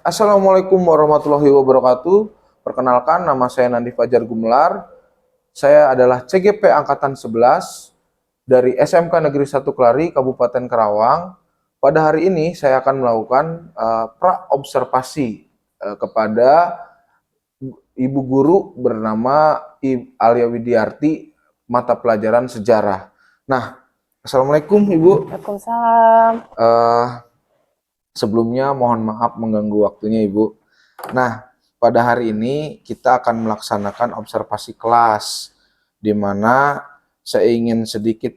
Assalamualaikum warahmatullahi wabarakatuh. Perkenalkan, nama saya Nandi Fajar Gumelar. Saya adalah CGP Angkatan 11 dari SMK Negeri 1 Kelari, Kabupaten Karawang. Pada hari ini saya akan melakukan pra-observasi kepada Ibu Guru bernama Alia Widiarti, mata pelajaran sejarah. Nah, Assalamualaikum Ibu. Waalaikumsalam. Sebelumnya mohon maaf mengganggu waktunya Ibu. Nah, pada hari ini kita akan melaksanakan observasi kelas, di mana saya ingin sedikit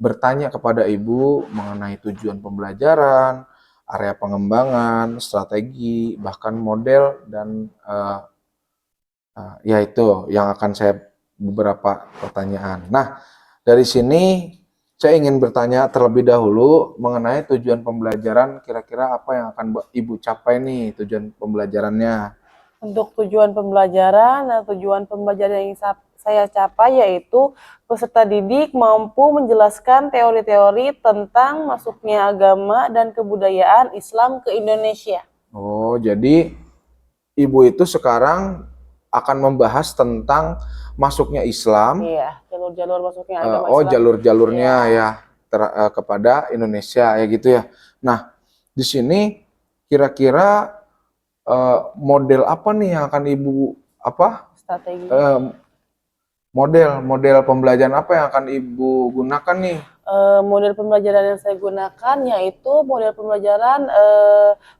bertanya kepada Ibu mengenai tujuan pembelajaran, area pengembangan, strategi, bahkan model, dan ya itu yang akan saya beberapa pertanyaan. Nah, dari sini saya ingin bertanya terlebih dahulu mengenai tujuan pembelajaran, kira-kira apa yang akan Ibu capai nih tujuan pembelajarannya? Untuk tujuan pembelajaran yang saya capai yaitu peserta didik mampu menjelaskan teori-teori tentang masuknya agama dan kebudayaan Islam ke Indonesia. Oh, jadi Ibu itu sekarang akan membahas tentang masuknya Islam. Iya, jalur-jalur masuknya agama Oh, Islam. jalur-jalurnya ya kepada Indonesia ya gitu ya. Nah, di sini kira-kira model apa nih yang akan Ibu Strategi. Model pembelajaran apa yang akan Ibu gunakan nih? Model pembelajaran yang saya gunakan yaitu model pembelajaran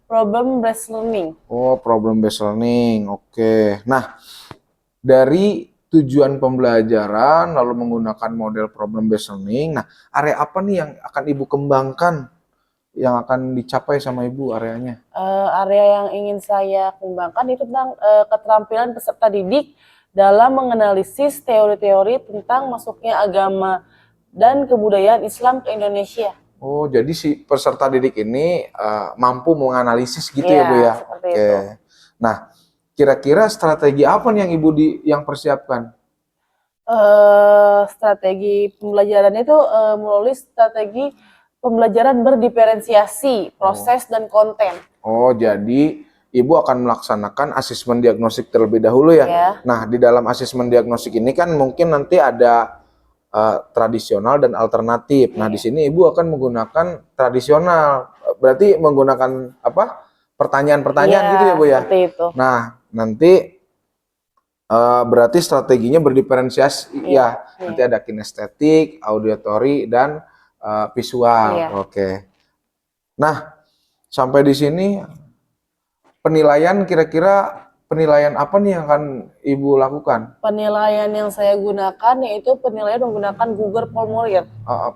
problem based learning. Oh, problem based learning. Oke. Nah, dari tujuan pembelajaran lalu menggunakan model problem based learning. Nah, area apa nih yang akan Ibu kembangkan, yang akan dicapai sama Ibu areanya? Area yang ingin saya kembangkan itu tentang keterampilan peserta didik dalam menganalisis teori-teori tentang masuknya agama dan kebudayaan Islam ke Indonesia. Oh, jadi si peserta didik ini mampu menganalisis gitu ya, Bu ya? Seperti itu. Nah, kira-kira strategi apa nih yang Ibu yang persiapkan? Strategi pembelajaran itu melalui strategi pembelajaran berdiferensiasi, proses dan konten. Oh, jadi Ibu akan melaksanakan asesmen diagnostik terlebih dahulu ya? Ya. Nah, di dalam asesmen diagnostik ini kan mungkin nanti ada tradisional dan alternatif. Nah, di sini Ibu akan menggunakan tradisional. Berarti menggunakan apa? Pertanyaan-pertanyaan gitu ya, Bu ya? Seperti itu. Nah, nanti berarti strateginya berdiferensiasi ya. Nanti ada kinestetik, auditory, dan visual. Oke. Nah, sampai di sini penilaian, kira-kira penilaian apa nih yang akan Ibu lakukan? Penilaian yang saya gunakan yaitu penilaian menggunakan Google Formulir.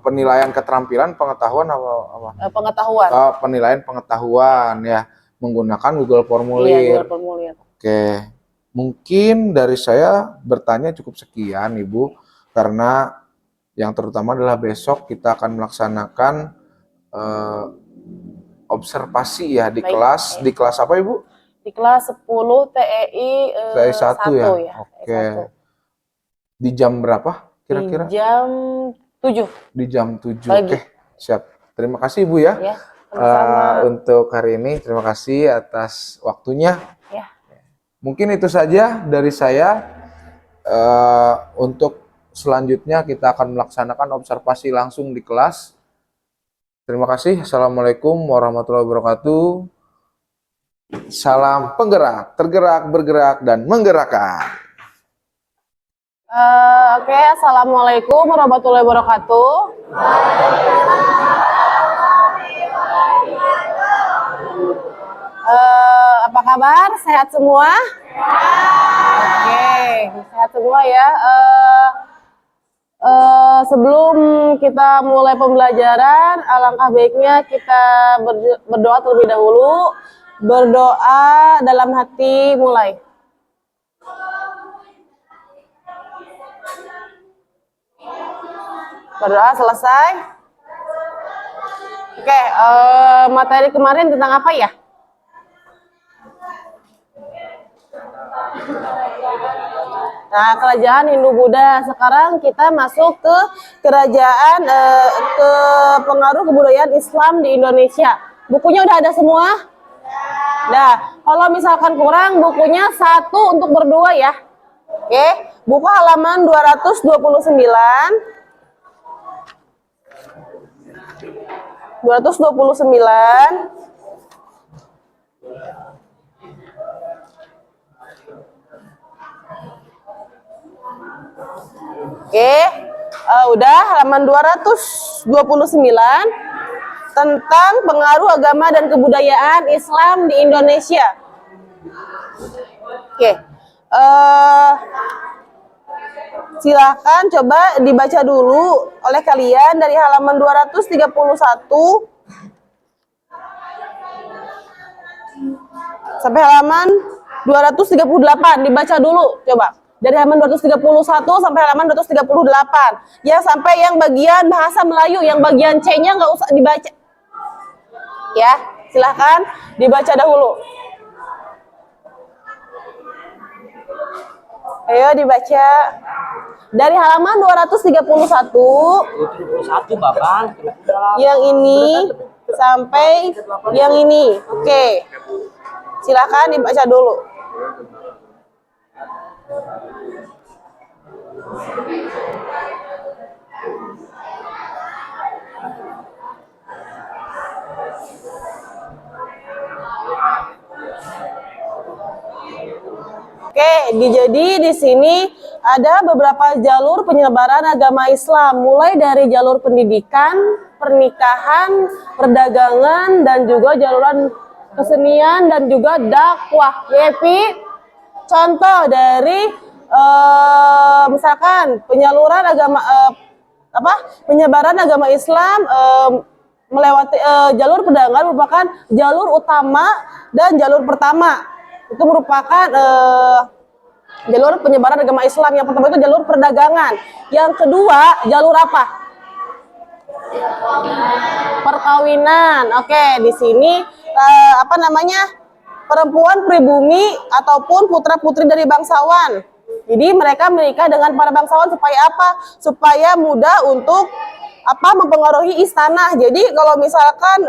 Penilaian keterampilan, pengetahuan apa? Pengetahuan. Penilaian pengetahuan ya, menggunakan Google Formulir. Iya, Google Formulir. Oke, mungkin dari saya bertanya cukup sekian Ibu, karena yang terutama adalah besok kita akan melaksanakan observasi ya di kelas. Di kelas apa Ibu? Di kelas 10 TEI 1 ya. Oke. Di jam berapa kira-kira? Di jam 7. Di jam 7. Oke, siap. Terima kasih Ibu ya. Untuk hari ini terima kasih atas waktunya. Ya. Mungkin itu saja dari saya. Untuk selanjutnya kita akan melaksanakan observasi langsung di kelas. Terima kasih. Assalamualaikum warahmatullahi wabarakatuh. Salam penggerak, tergerak, bergerak, dan menggerakkan. Oke, assalamualaikum warahmatullahi wabarakatuh. Apa kabar? Sehat semua? Oke, sehat semua ya. Sebelum kita mulai pembelajaran, alangkah baiknya kita berdoa terlebih dahulu. Berdoa dalam hati, mulai. Berdoa selesai. Oke, materi kemarin tentang apa ya? Nah, kerajaan Hindu-Buddha. Sekarang kita masuk ke kerajaan ke pengaruh kebudayaan Islam di Indonesia. Bukunya udah ada semua? Nah, kalau misalkan kurang, bukunya satu untuk berdua ya. Oke, buku halaman 229. 229. Oke, udah halaman 229 tentang pengaruh agama dan kebudayaan Islam di Indonesia. Oke, silahkan coba dibaca dulu oleh kalian dari halaman 231 sampai halaman 238, dibaca dulu coba. Dari halaman 231 sampai halaman 238. Ya, sampai yang bagian bahasa Melayu, yang bagian C-nya nggak usah dibaca. Ya, silahkan dibaca dahulu. Ayo dibaca. Dari halaman 231 Bapak. yang ini sampai yang ini. Oke. Silahkan dibaca dulu. Oke, jadi di sini ada beberapa jalur penyebaran agama Islam, mulai dari jalur pendidikan, pernikahan, perdagangan, dan juga jaluran kesenian dan juga dakwah. Yepi, contoh dari misalkan penyaluran agama penyebaran agama Islam melewati jalur perdagangan merupakan jalur utama dan jalur pertama. Itu merupakan jalur penyebaran agama Islam. Yang pertama itu jalur perdagangan. Yang kedua, jalur apa? Perkawinan. Oke, di sini perempuan pribumi ataupun putra-putri dari bangsawan. Jadi mereka menikah dengan para bangsawan supaya apa? Supaya mudah untuk mempengaruhi istana. Jadi kalau misalkan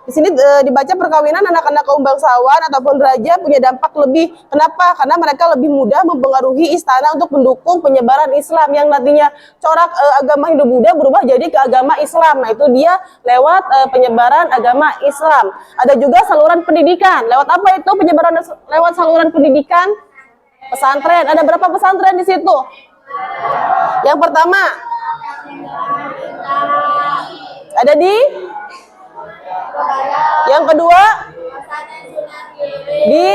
di sini dibaca perkawinan anak-anak kaum bangsawan ataupun raja punya dampak lebih. Kenapa? Karena mereka lebih mudah mempengaruhi istana untuk mendukung penyebaran Islam yang nantinya corak agama Hindu-Buddha berubah jadi ke agama Islam. Nah, itu dia lewat penyebaran agama Islam. Ada juga saluran pendidikan. Lewat apa itu penyebaran lewat saluran pendidikan? Pesantren. Ada berapa pesantren di situ? Yang pertama ada di yang kedua di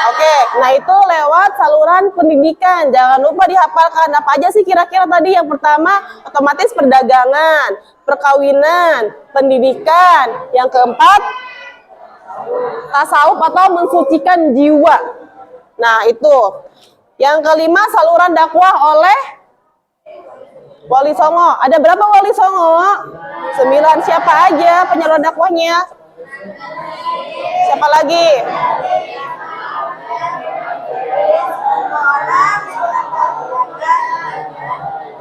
Oke, nah itu lewat saluran pendidikan. Jangan lupa dihafalkan apa aja sih kira-kira tadi. Yang pertama otomatis perdagangan, perkawinan, pendidikan. Yang keempat tasawuf atau mensucikan jiwa. Nah itu. Yang kelima saluran dakwah oleh Wali Songo. Ada berapa Wali Songo? 9. Siapa aja penyalur dakwahnya? Siapa lagi?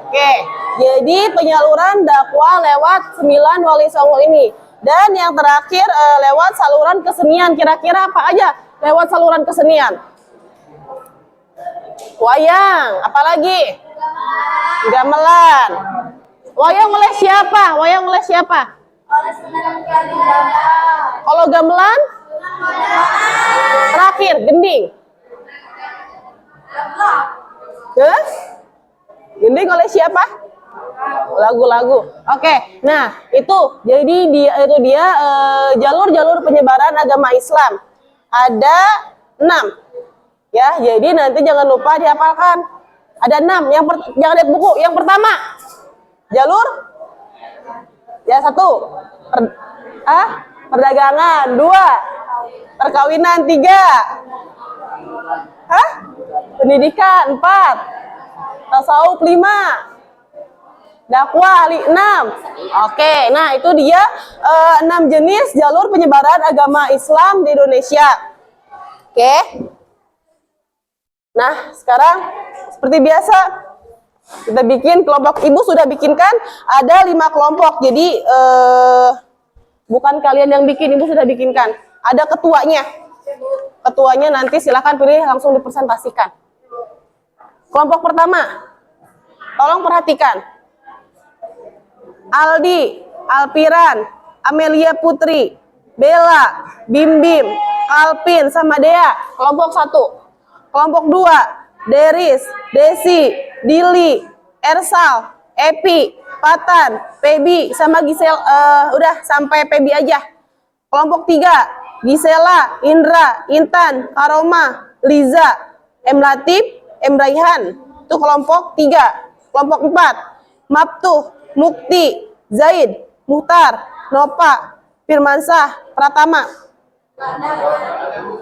Oke, jadi penyaluran dakwah lewat 9 Wali Songo ini. Dan yang terakhir lewat saluran kesenian. Kira-kira apa aja lewat saluran kesenian? Wayang, apalagi? Gamelan. Wayang oleh siapa? Wayang oleh siapa? Kalau gamelan? Terakhir, gending. Gending oleh siapa? Lagu-lagu. Oke, nah itu jadi dia jalur-jalur penyebaran agama Islam. Ada 6. Ya, jadi nanti jangan lupa dihafalkan. Ada 6. Jangan lihat buku. Yang pertama, jalur ya 1. Perdagangan. 2. Perkawinan. 3. Pendidikan. 4. Tasawuf. 5. Dakwah. 6. Oke, nah itu dia 6 jenis jalur penyebaran agama Islam di Indonesia. Oke. Nah, sekarang seperti biasa kita bikin kelompok. Ibu sudah bikinkan ada 5 kelompok. Jadi bukan kalian yang bikin, Ibu sudah bikinkan. Ada ketuanya. Ketuanya nanti silakan pilih langsung dipresentasikan. Kelompok pertama, tolong perhatikan. Aldi, Alpiran, Amelia Putri, Bella, Bim Bim, Alpin, sama Dea. Kelompok 1. Kelompok 2, Deris, Desi, Dili, Ersal, Epi, Patan, Pebi, sama Gisel. Udah sampai Pebi aja. Kelompok 3, Gisela, Indra, Intan, Karoma, Liza, M Latif, M Raihan. Itu kelompok 3. Kelompok 4, Maptuh, Mukti, Zaid, Muhtar, Nova, Firmansah, Pratama.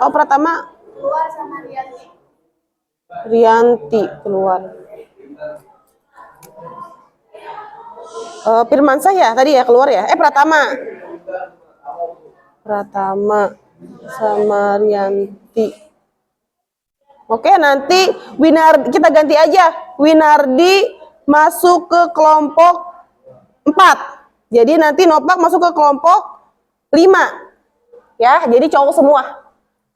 Oh, Pratama keluar sama Rianti keluar. Firmansah ya tadi ya keluar ya. Pratama sama Rianti. Oke, nanti kita ganti aja. Winardi masuk ke kelompok 4. Jadi nanti Nopak masuk ke kelompok 5. Ya, jadi cowok semua.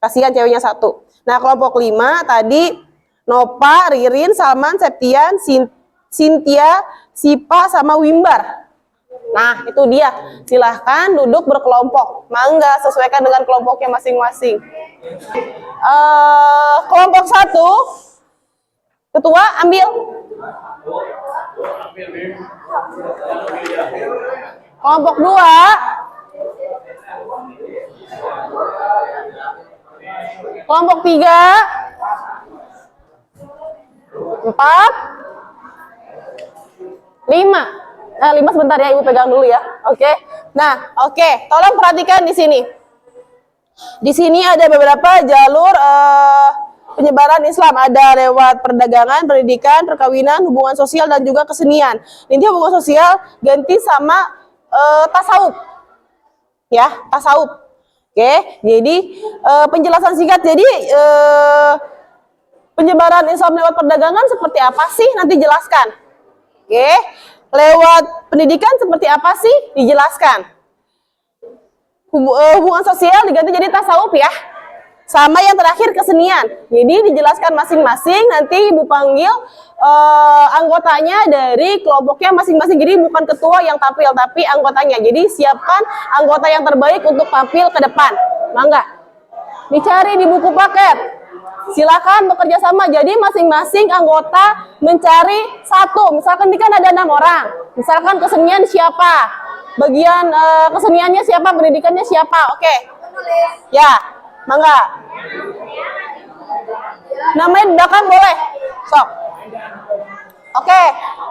Kasihan ceweknya 1. Nah, kelompok 5 tadi Nova, Ririn, Salman, Septian, Cynthia, Sipa, sama Wimbar. Nah, itu dia. Silahkan duduk berkelompok. Mangga, sesuaikan dengan kelompoknya masing-masing. Kelompok 1, ketua ambil. Kelompok 2, kelompok 3, 4, 5. Nah, 5 sebentar ya, Ibu pegang dulu ya. Oke. Nah, oke. Tolong perhatikan di sini. Di sini ada beberapa jalur penyebaran Islam. Ada lewat perdagangan, pendidikan, perkawinan, hubungan sosial, dan juga kesenian. Intinya hubungan sosial ganti sama tasawuf. Ya, tasawuf. Oke. Jadi penjelasan singkat. Jadi penyebaran Islam lewat perdagangan seperti apa sih? Nanti jelaskan. Oke. Lewat pendidikan seperti apa sih? Dijelaskan. Hubungan sosial diganti jadi tasawuf ya. Sama yang terakhir kesenian. Jadi dijelaskan masing-masing. Nanti Ibu panggil anggotanya dari kelompoknya masing-masing. Jadi bukan ketua yang tampil, tapi anggotanya. Jadi siapkan anggota yang terbaik untuk tampil ke depan. Mangga. Dicari di buku paket. Silakan bekerja sama. Jadi masing-masing anggota mencari 1. Misalkan ini kan ada 6 orang. Misalkan kesenian siapa? Bagian keseniannya siapa? Pendidikannya siapa? Oke. Ya, mangga. Namanya di belakang boleh. Sok. Oke.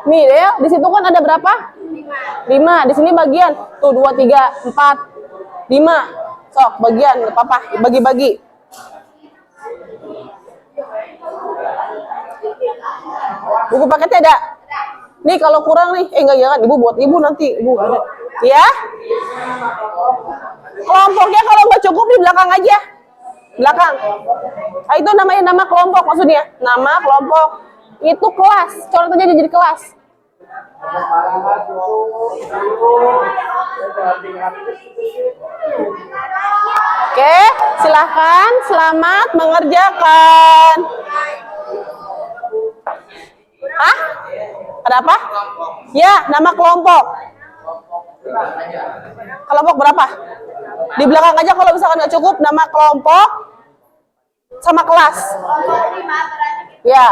Nih ya, di situ kan ada berapa? 5. Di sini bagian. Tuh 2, 3, 4, 5. Sok, bagian. Enggak apa-apa, bagi-bagi. Buku paketnya ada. Nih kalau kurang nih, enggak jangan, Ibu buat Ibu nanti. Ibu ada. Ya. Kelompoknya kalau nggak cukup di belakang aja. Belakang. Nah, itu namanya nama kelompok maksudnya. Nama kelompok. Itu kelas. Coret aja jadi kelas. Oke, silahkan. Selamat mengerjakan. Hah? Ada apa? Ya, nama kelompok. Kelompok berapa? Di belakang aja kalau misalkan nggak cukup, nama kelompok sama kelas. Ya.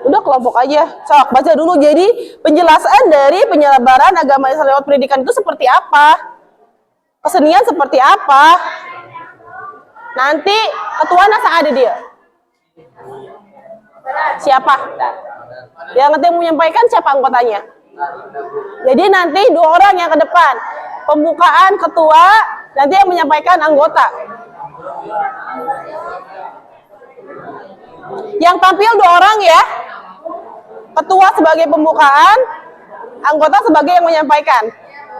Udah kelompok aja. Sok, baca dulu. Jadi penjelasan dari penyebaran agama Islam lewat pendidikan itu seperti apa? Kesenian seperti apa? Nanti ketua nasa ada dia. Siapa? Yang nanti menyampaikan siapa anggotanya? Jadi nanti 2 orang yang ke depan. Pembukaan ketua, nanti yang menyampaikan anggota. Yang tampil 2 orang ya. Ketua sebagai pembukaan, anggota sebagai yang menyampaikan.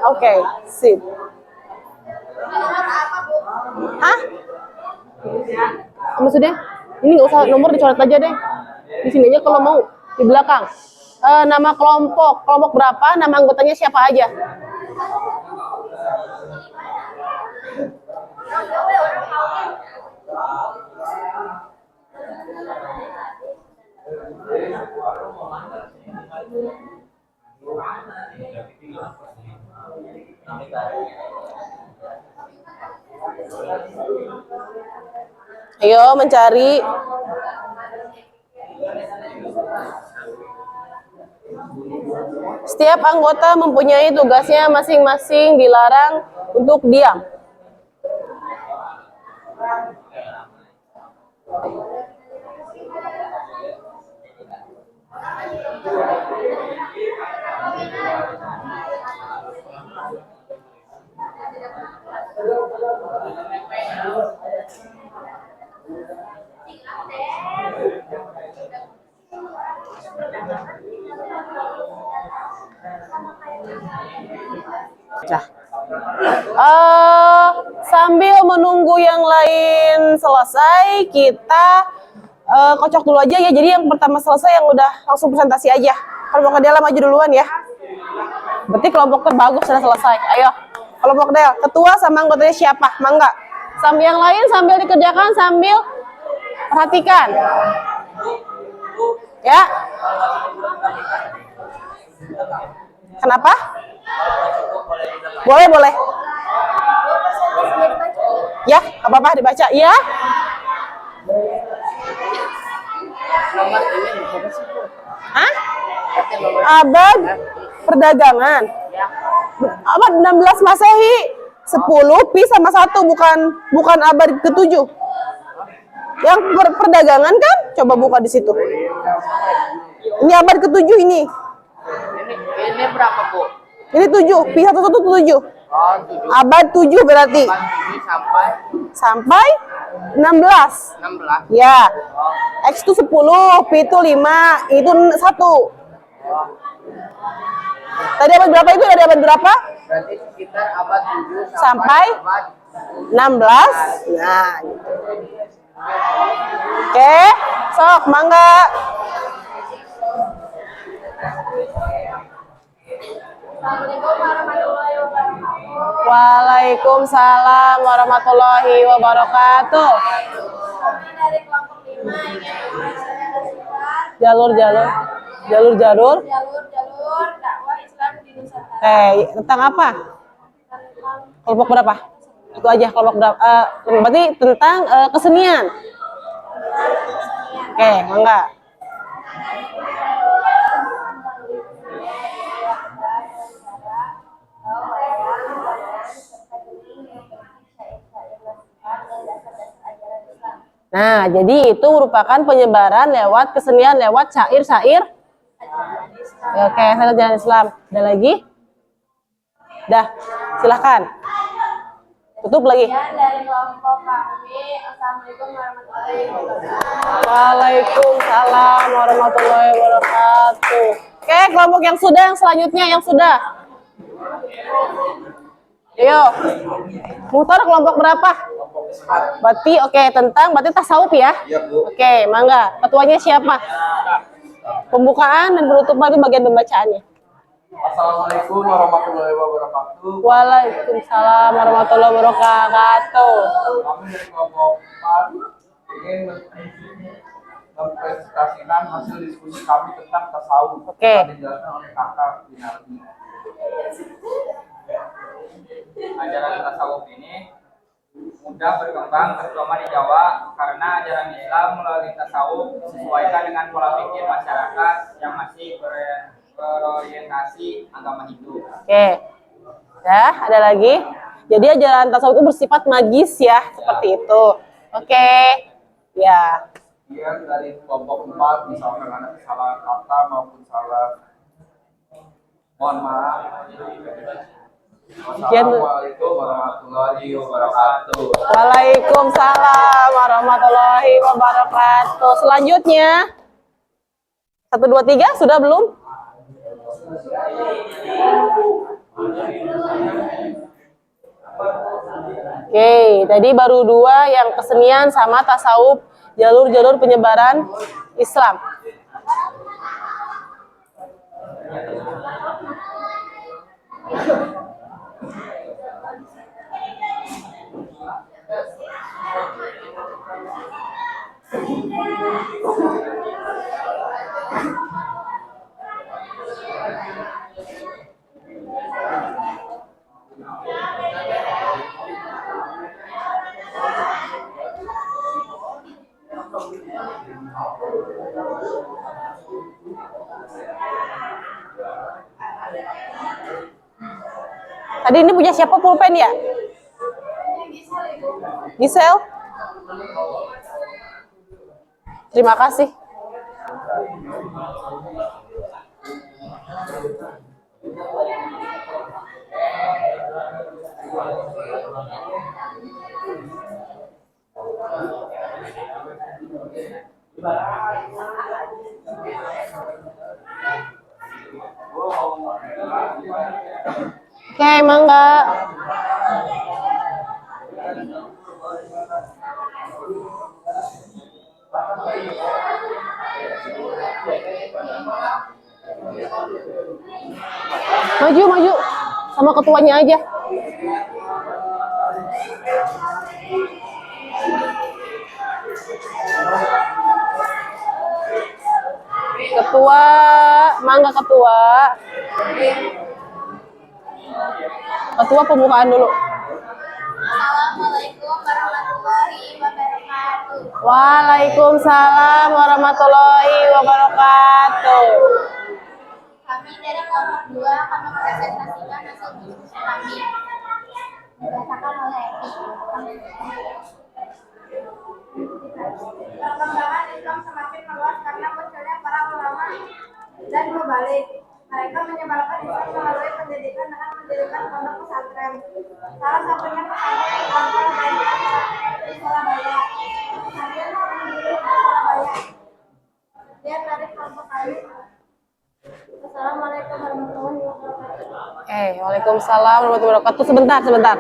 Oke, sip. Hah? Maksudnya ini nggak usah nomor, dicoret aja deh. Di sini aja kalau mau, di belakang. Nama kelompok berapa, nama anggotanya siapa aja. Ayo mencari. Setiap anggota mempunyai tugasnya masing-masing, dilarang untuk diam. Sambil menunggu yang lain selesai, kita kocok dulu aja ya. Jadi yang pertama selesai yang udah langsung presentasi aja. Kelompok Del maju duluan ya. Berarti kelompok terbagus sudah selesai. Ayo, kelompok Del, ketua sama anggotanya siapa? Mangga. Sambil yang lain sambil dikerjakan sambil perhatikan. Ya. Kenapa? Boleh. Ya, apa-apa dibaca. Ya. Hah? Abad perdagangan. Abad 16 Masehi. 10 pi sama 1 bukan abad ke-7. Yang perdagangan kan? Coba buka di situ. Ini abad ke-7 ini. Ini berapa, Bu? Ini 7, pi 1 1 7. Oh, 7. Abad 7 berarti. Ini Sampai 16. 16. Ya. X itu 10, P itu 5, itu 1. Tadi abad berapa itu? Tadi abad berapa? Berarti sekitar abad 7 Sampai abad 16. Nah, gitu. Oke, sok mangga. Waalaikumsalam warahmatullahi wabarakatuh. Jalur Jalur dakwah Islam di Nusantara. tentang apa? Kelompok berapa? Itu aja kelompok berapa? Berarti tentang kesenian. Oke, mangga. Nah, jadi itu merupakan penyebaran lewat kesenian, lewat syair-syair. Oke, saya jalan Islam. Ada lagi? Dah, silahkan. Tutup lagi. Dari kelompok kami, Assalamualaikum warahmatullahi wabarakatuh. Waalaikumsalam warahmatullahi wabarakatuh. Oke, kelompok yang selanjutnya yang sudah. Ayo. Muhtar kelompok berapa? Berarti berarti tasawuf ya? Iya, Bu. Oke, mangga. Ketuanya siapa? Pembukaan dan penutupan itu bagian pembacaannya. Assalamualaikum warahmatullahi wabarakatuh. Waalaikumsalam warahmatullahi wabarakatuh. Kami dari kelompok 4 ingin mempresentasikan hasil diskusi kami tentang tasawuf. Oke. Yang dijelaskan oleh Kakak Winardi. Ajaran tasawuf ini mudah berkembang terutama di Jawa karena ajaran Islam melalui tasawuf disesuaikan dengan pola pikir masyarakat yang masih berorientasi agama Hindu. Oke. Ya, ada lagi. Jadi ajaran tasawuf itu bersifat magis ya, seperti itu. Oke. Ya. Kemudian dari kelompok 4 misalkan ada salah kata maupun salah, mohon maaf. Wassalamualaikum warahmatullahi wabarakatuh. Waalaikumsalam warahmatullahi wabarakatuh. Selanjutnya 1 2 3 sudah belum? Oke, tadi baru 2 yang kesenian sama tasawuf, jalur-jalur penyebaran Islam. Tadi ini punya siapa pulpen ya? Gisel? Terima kasih. Oke, mangga. Maju, maju. Sama ketuanya aja. Ketua, mangga ketua. Ketua pembukaan dulu. Assalamualaikum warahmatullahi wabarakatuh. Waalaikumsalam warahmatullahi wabarakatuh. Kami dari kelompok 2 akan mempresentasikan hasil diskusi kami. Dibacakan oleh Epi. Perkembangan Islam semakin meluas karena munculnya para ulama dan mubalik. Mereka menyebarkan Islam melalui pendidikan dengan mendirikan pondok pesantren. Salah satunya pesantren Al-Quran di Surabaya. Pesantren mandiri di Surabaya. Lihat dari kelompok kami. Assalamualaikum warahmatullahi wabarakatuh. Waalaikumsalam warahmatullahi wabarakatuh. Sebentar.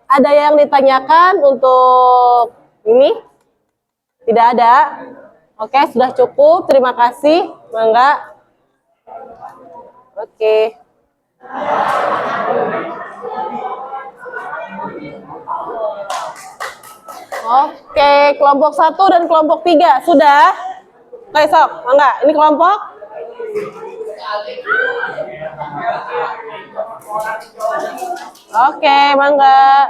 Ada yang ditanyakan untuk ini? Tidak ada. Oke, sudah cukup. Terima kasih. Mangga. Oke. Oke, kelompok 1 dan kelompok 3 sudah. Oke, sok, mangga. Ini kelompok. Oke, mangga.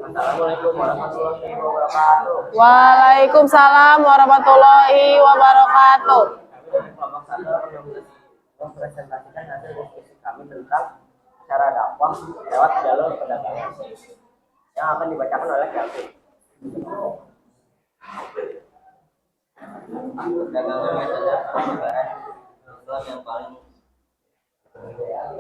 Assalamualaikum warahmatullahi wabarakatuh. Waalaikumsalam warahmatullahi wabarakatuh. Kelompok 1 mempresentasikan hasil diskusi kami tentang cara dakwah lewat jalur perdagangan yang akan dibacakan oleh Kelvin. Perdagangan metode penyebaran Islam yang paling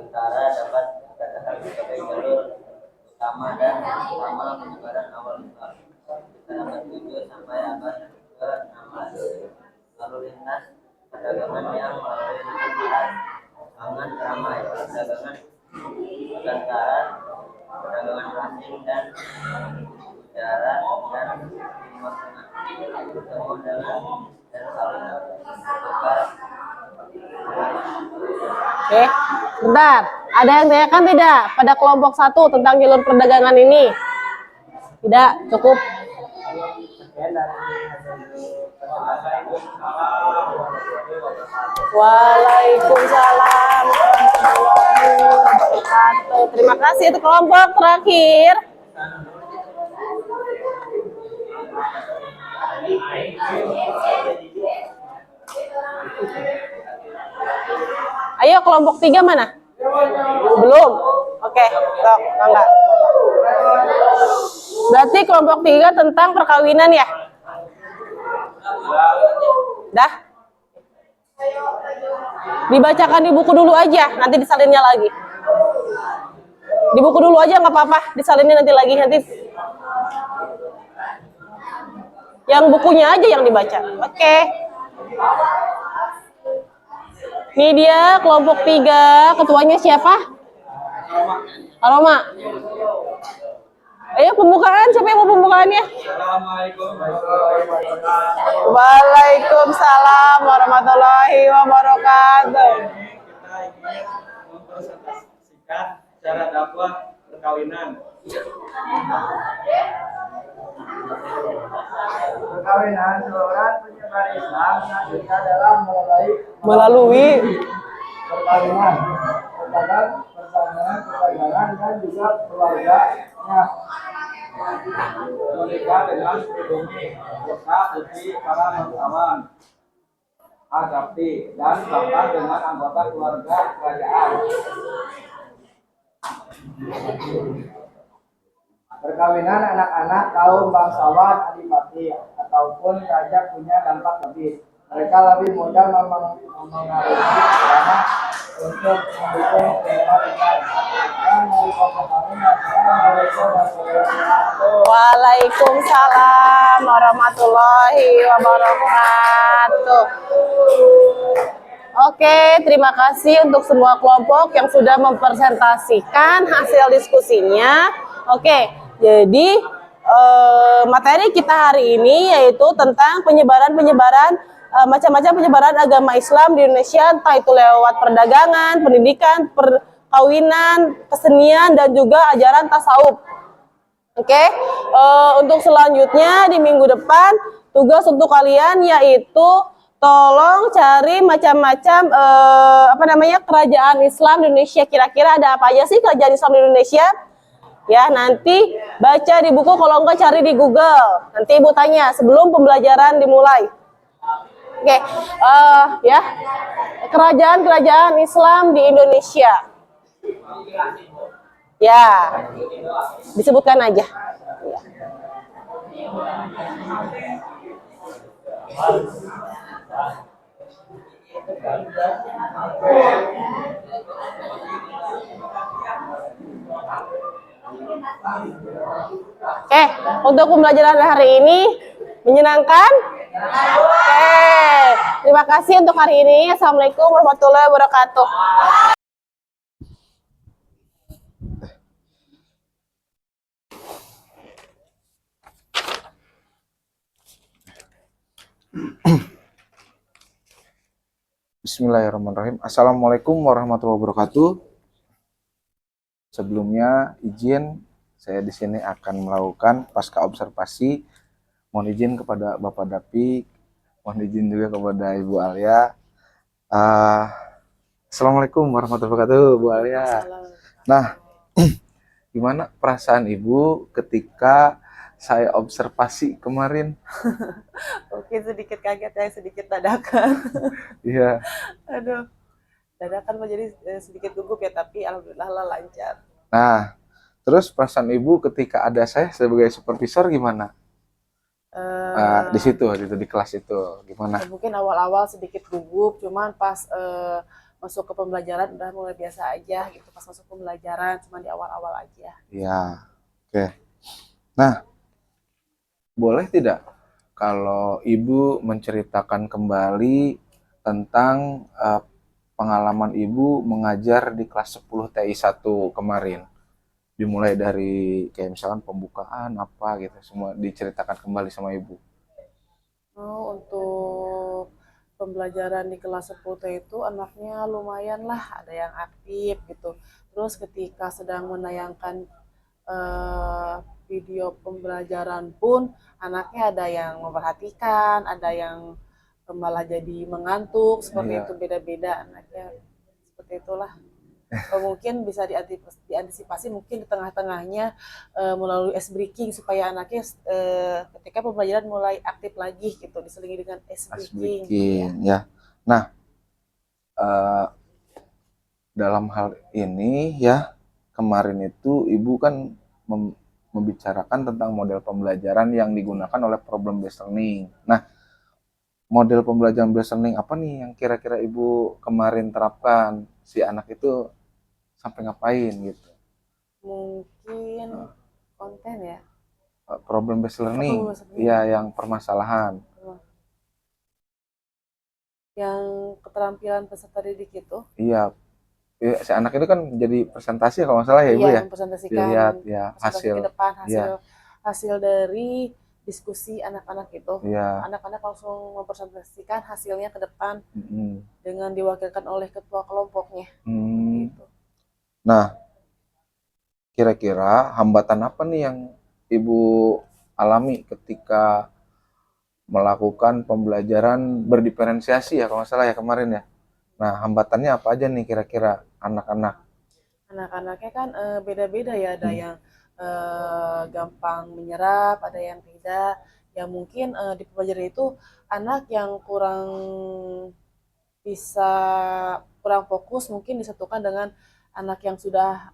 kentara dapat dikatakan sebagai jalur utama dan utama penyebaran awal Islam. Kita dapat 7 sampai abad ke-16. Lalu lintas perdagangan yang melalui perdagangan sangat ramai, perdagangan perkantoran, perdagangan asing dan darat dan timur tengah bertemu dengan dan saling bertukar. Oke, bentar. Ada yang tanyakan tidak pada kelompok 1 tentang jalur perdagangan ini? Tidak, cukup. Sekian dari hasil presentasi ini. Waalaikumsalam warahmatullahi wabarakatuh. Terima kasih untuk kelompok terakhir. Ayo kelompok 3 mana? Belum. Oke, sok, mangga. Berarti kelompok 3 tentang perkawinan ya? Dah? Dibacakan di buku dulu aja, nanti disalinnya lagi. Di buku dulu aja nggak apa-apa, disalinnya nanti lagi nanti. Yang bukunya aja yang dibaca. Oke. Ini dia kelompok 3, ketuanya siapa? Aroma. Ayo pembukaan, siapa yang mau pembukaannya? Waalaikumsalam warahmatullahi wabarakatuh. Kita ingin mempresentasikan cara dakwah perkawinan. Perkawinan seorang penyebar Islam kita dalam Melalui perkawinan, perdagangan dan juga keluarganya. Menikah dengan pribumi, serta uji para wartawan, adapti, dan bahkan dengan anggota keluarga kerajaan. Perkawinan anak-anak kaum bangsawan adipati ataupun raja punya dampak lebih. Mereka lebih mudah memengaruhi anak untuk mendukung kehidupan. Waalaikumsalam warahmatullahi wabarakatuh. Oke, terima kasih untuk semua kelompok yang sudah mempresentasikan hasil diskusinya. Oke, jadi materi kita hari ini yaitu tentang penyebaran macam-macam penyebaran agama Islam di Indonesia, entah itu lewat perdagangan, pendidikan, perkawinan, kesenian, dan juga ajaran tasawuf. Oke, untuk selanjutnya di minggu depan tugas untuk kalian yaitu tolong cari macam-macam kerajaan Islam di Indonesia. Kira-kira ada apa aja sih kerajaan Islam di Indonesia? Ya, nanti baca di buku, kalau enggak cari di Google. Nanti Ibu tanya sebelum pembelajaran dimulai. Oke, ya, kerajaan-kerajaan Islam di Indonesia. Ya, disebutkan aja. Ya. Oke, untuk pembelajaran hari ini menyenangkan? Oke, terima kasih untuk hari ini. Assalamualaikum warahmatullahi wabarakatuh. Bismillahirrahmanirrahim. Assalamualaikum warahmatullahi wabarakatuh. Sebelumnya izin saya di sini akan melakukan pasca observasi. Mohon izin kepada Bapak Dapik, mohon izin juga kepada Ibu Alia. Assalamualaikum warahmatullahi wabarakatuh, Bu Alia. Nah, gimana perasaan Ibu ketika saya observasi kemarin? Oke, sedikit kaget ya, sedikit dadakan. Iya. Aduh, dadakan menjadi sedikit gugup ya, tapi alhamdulillah lah lancar. Nah, terus perasaan Ibu ketika ada saya sebagai supervisor gimana? Di situ, di kelas itu gimana? Mungkin awal-awal sedikit gugup, cuman pas masuk ke pembelajaran udah mulai biasa aja gitu. Pas masuk pembelajaran, cuman di awal-awal aja. Iya, oke. Nah, boleh tidak kalau Ibu menceritakan kembali tentang pengalaman Ibu mengajar di kelas 10 TI 1 kemarin? Dimulai dari kayak misalkan pembukaan apa gitu, semua diceritakan kembali sama Ibu. Oh, untuk pembelajaran di kelas 10 itu anaknya lumayan lah, ada yang aktif gitu. Terus ketika sedang menayangkan video pembelajaran pun anaknya ada yang memperhatikan, ada yang malah jadi mengantuk, seperti itu, beda-beda anaknya, seperti itulah. Mungkin bisa diantisipasi mungkin di tengah-tengahnya melalui ice breaking supaya anaknya ketika pembelajaran mulai aktif lagi gitu, diselingi dengan ice breaking. Ya. Nah, dalam hal ini ya, kemarin itu Ibu kan membicarakan tentang model pembelajaran yang digunakan oleh problem based learning. Nah, model pembelajaran based learning apa nih yang kira-kira Ibu kemarin terapkan? Si anak itu sampai ngapain gitu? Mungkin konten ya. Problem based learning. Iya, yang permasalahan. Yang keterampilan peserta didik itu? Iya, ya, si anak itu kan jadi presentasi kalau nggak salah ya Ibu Iya, ya. mempresentasikan Dilihat ya presentasi hasil. ke depan Ya, hasil dari diskusi anak-anak itu. ya. Anak-anak langsung mempresentasikan hasilnya ke depan Mm-mm. dengan diwakilkan oleh ketua kelompoknya. Hmm. Gitu. Nah, kira-kira hambatan apa nih yang Ibu alami ketika melakukan pembelajaran berdiferensiasi ya kalau nggak salah ya kemarin ya. Nah, hambatannya apa aja nih kira-kira anak-anak? Anak-anaknya kan beda-beda ya, ada Hmm. yang gampang menyerap, ada yang tidak. Yang mungkin di pembelajaran itu anak yang kurang fokus mungkin disatukan dengan anak yang sudah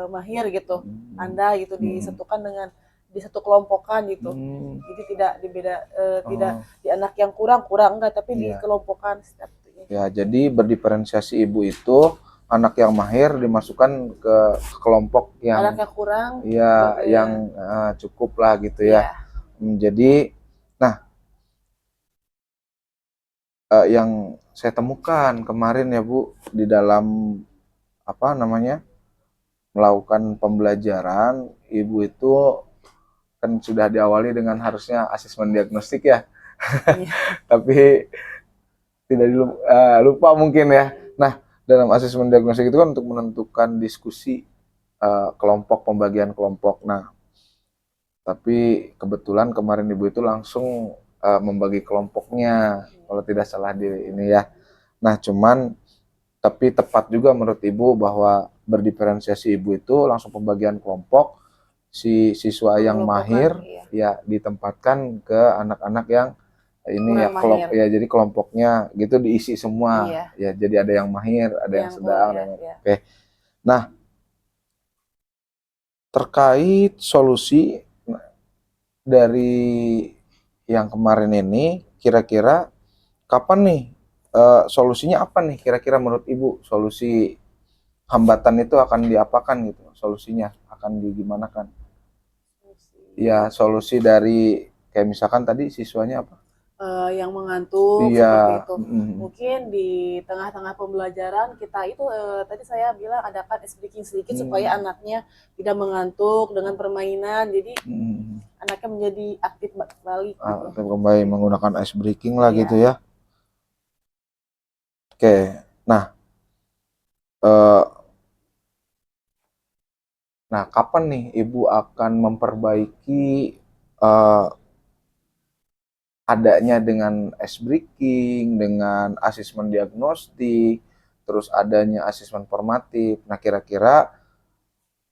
mahir gitu, pandai gitu, disatukan dengan di satu kelompokan gitu. Hmm. Jadi tidak tidak Oh, di anak yang kurang enggak, tapi iya. dikelompokan setiapnya. Ya, jadi berdiferensiasi Ibu itu anak yang mahir dimasukkan ke kelompok Anak yang yang kurang ya gitu yang ya. cukup lah gitu Iya. ya. Jadi, nah, yang saya temukan kemarin ya Bu di dalam apa namanya melakukan pembelajaran, Ibu itu kan sudah diawali dengan harusnya asesmen diagnostik ya, Iya. tapi tidak lupa mungkin ya. Nah, dalam asesmen diagnostik itu kan untuk menentukan diskusi kelompok, pembagian kelompok. Nah, tapi kebetulan kemarin Ibu itu langsung membagi kelompoknya, kalau tidak salah di ini ya. Nah, tapi tepat juga menurut Ibu bahwa berdiferensiasi Ibu itu langsung pembagian kelompok, si siswa yang mahir Iya. ya ditempatkan ke anak-anak yang ini ya Kurang mahir. ya jadi kelompoknya gitu diisi semua. Iya. Ya, jadi ada yang mahir, ada yang sedang, ada yang iya. oke. Nah, terkait solusi dari yang kemarin ini, kira-kira kapan nih solusinya apa nih kira-kira menurut Ibu? Solusi hambatan itu akan diapakan gitu? Solusinya akan digimanakan? Ya, solusi dari kayak misalkan tadi siswanya apa? Yang mengantuk Iya, seperti itu. mm, Mungkin di tengah-tengah pembelajaran kita itu tadi saya bilang adakan ice breaking sedikit supaya anaknya tidak mengantuk dengan permainan. Jadi anaknya menjadi aktif balik gitu. kembali menggunakan ice breaking lah Iya. gitu ya. Oke, nah, eh, nah kapan nih Ibu akan memperbaiki eh, adanya dengan ice breaking, dengan asesmen diagnostik, terus adanya asesmen formatif. Nah, kira-kira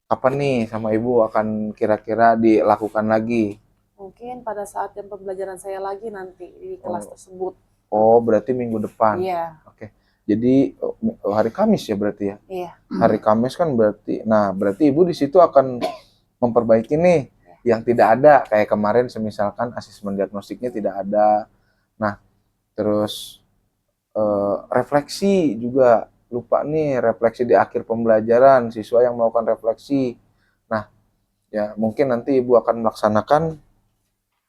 kapan nih sama Ibu akan kira-kira dilakukan lagi? Mungkin pada saat jam pembelajaran saya lagi nanti di kelas tersebut. Oh, berarti minggu depan. Iya. Oke. Jadi hari Kamis ya berarti ya? Iya. Hari Kamis kan berarti. Nah, berarti Ibu di situ akan memperbaiki nih yang tidak ada kayak kemarin semisalkan asesmen diagnostiknya tidak ada. Nah, terus refleksi juga lupa nih, refleksi di akhir pembelajaran, siswa yang melakukan refleksi. Nah, ya mungkin nanti Ibu akan melaksanakan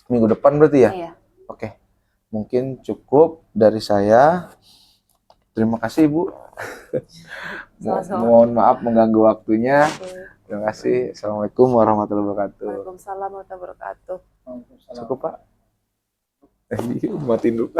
minggu depan berarti ya? Iya. Oke, mungkin cukup dari saya. Terima kasih Ibu. Sama-sama. Mohon maaf mengganggu waktunya. Terima kasih. Assalamualaikum warahmatullahi wabarakatuh. Waalaikumsalam warahmatullahi wabarakatuh. Cukup Pak? Matiin dulu.